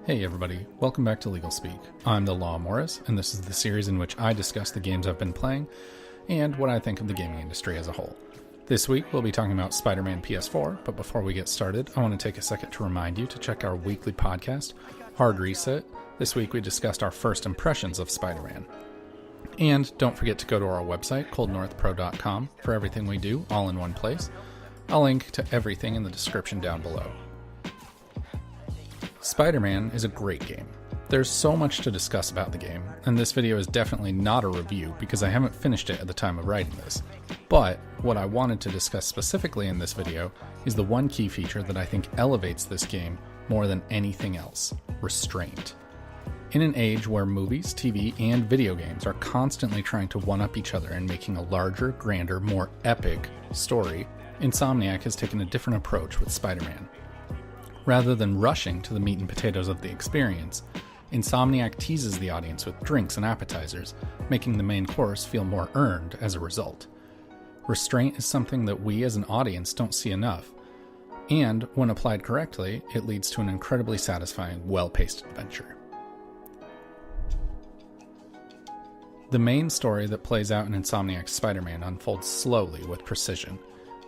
Hey everybody, welcome back to LegalSpeak. I'm the Law Morris, and this is the series in which I discuss the games I've been playing and what I think of the gaming industry as a whole. This week we'll be talking about Spider-Man PS4, but before we get started, I want to take a second to remind you to check our weekly podcast, Hard Reset. This week we discussed our first impressions of Spider-Man. And don't forget to go to our website, ColdNorthPro.com, for everything we do, all in one place. I'll link to everything in the description down below. Spider-Man is a great game. There's so much to discuss about the game, and this video is definitely not a review because I haven't finished it at the time of writing this. But what I wanted to discuss specifically in this video is the one key feature that I think elevates this game more than anything else: Restraint. In an age where movies, TV, and video games are constantly trying to one-up each other and making a larger, grander, more epic story, Insomniac has taken a different approach with Spider-Man. Rather than rushing to the meat and potatoes of the experience, Insomniac teases the audience with drinks and appetizers, making the main course feel more earned as a result. Restraint is something that we as an audience don't see enough, and when applied correctly, it leads to an incredibly satisfying, well-paced adventure. The main story that plays out in Insomniac's Spider-Man unfolds slowly with precision.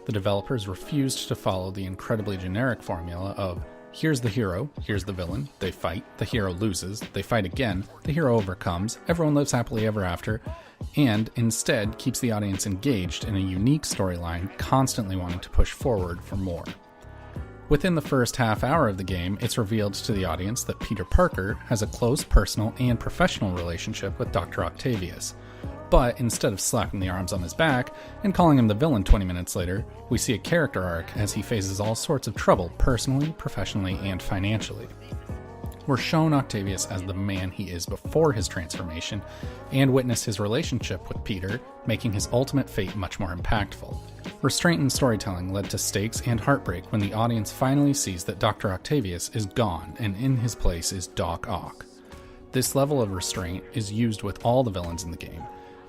The developers refused to follow the incredibly generic formula of, here's the hero, here's the villain, they fight, the hero loses, they fight again, the hero overcomes, everyone lives happily ever after, and instead keeps the audience engaged in a unique storyline, constantly wanting to push forward for more. Within the first half hour of the game, it's revealed to the audience that Peter Parker has a close personal and professional relationship with Dr. Octavius. But instead of slapping the arms on his back and calling him the villain 20 minutes later, we see a character arc as he faces all sorts of trouble personally, professionally, and financially. We're shown Octavius as the man he is before his transformation and witness his relationship with Peter, making his ultimate fate much more impactful. Restraint in storytelling led to stakes and heartbreak when the audience finally sees that Dr. Octavius is gone and in his place is Doc Ock. This level of restraint is used with all the villains in the game.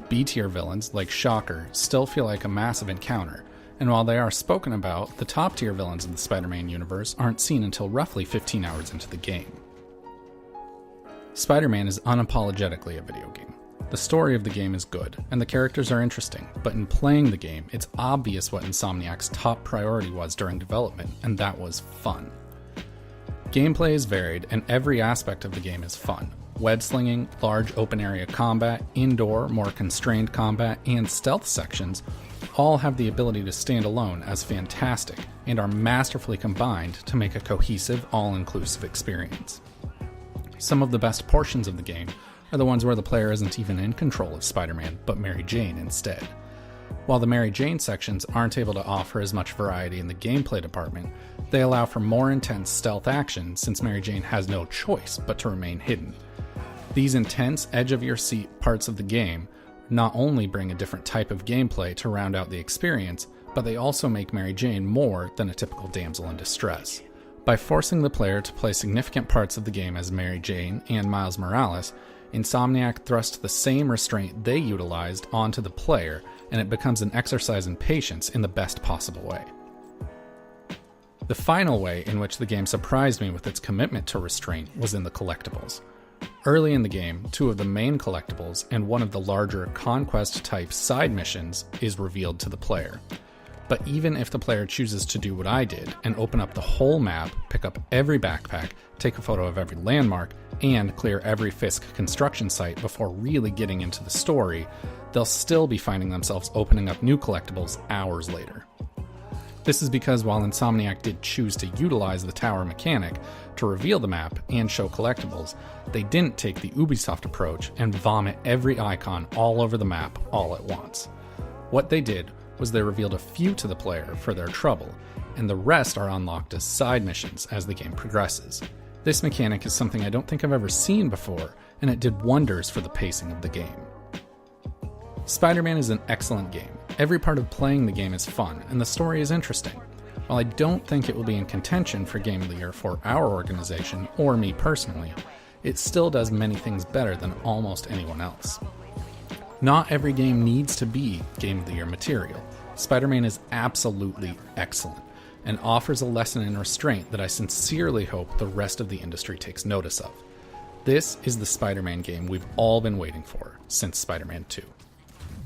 B-tier villains, like Shocker, still feel like a massive encounter, and while they are spoken about, the top-tier villains in the Spider-Man universe aren't seen until roughly 15 hours into the game. Spider-Man is unapologetically a video game. The story of the game is good, and the characters are interesting, but in playing the game, it's obvious what Insomniac's top priority was during development, and that was fun. Gameplay is varied, and every aspect of the game is fun. Web-slinging, large open-area combat, indoor, more constrained combat, and stealth sections all have the ability to stand alone as fantastic and are masterfully combined to make a cohesive, all-inclusive experience. Some of the best portions of the game are the ones where the player isn't even in control of Spider-Man, but Mary Jane instead. While the Mary Jane sections aren't able to offer as much variety in the gameplay department, they allow for more intense stealth action since Mary Jane has no choice but to remain hidden. These intense, edge-of-your-seat parts of the game not only bring a different type of gameplay to round out the experience, but they also make Mary Jane more than a typical damsel in distress. By forcing the player to play significant parts of the game as Mary Jane and Miles Morales, Insomniac thrust the same restraint they utilized onto the player, and it becomes an exercise in patience in the best possible way. The final way in which the game surprised me with its commitment to restraint was in the collectibles. Early in the game, two of the main collectibles and one of the larger conquest-type side missions is revealed to the player. But even if the player chooses to do what I did and open up the whole map, pick up every backpack, take a photo of every landmark, and clear every Fisk construction site before really getting into the story, they'll still be finding themselves opening up new collectibles hours later. This is because while Insomniac did choose to utilize the tower mechanic to reveal the map and show collectibles, they didn't take the Ubisoft approach and vomit every icon all over the map all at once. What they did was they revealed a few to the player for their trouble, and the rest are unlocked as side missions as the game progresses. This mechanic is something I don't think I've ever seen before, and it did wonders for the pacing of the game. Spider-Man is an excellent game. Every part of playing the game is fun, and the story is interesting. While I don't think it will be in contention for Game of the Year for our organization, or me personally, it still does many things better than almost anyone else. Not every game needs to be Game of the Year material. Spider-Man is absolutely excellent, and offers a lesson in restraint that I sincerely hope the rest of the industry takes notice of. This is the Spider-Man game we've all been waiting for since Spider-Man 2.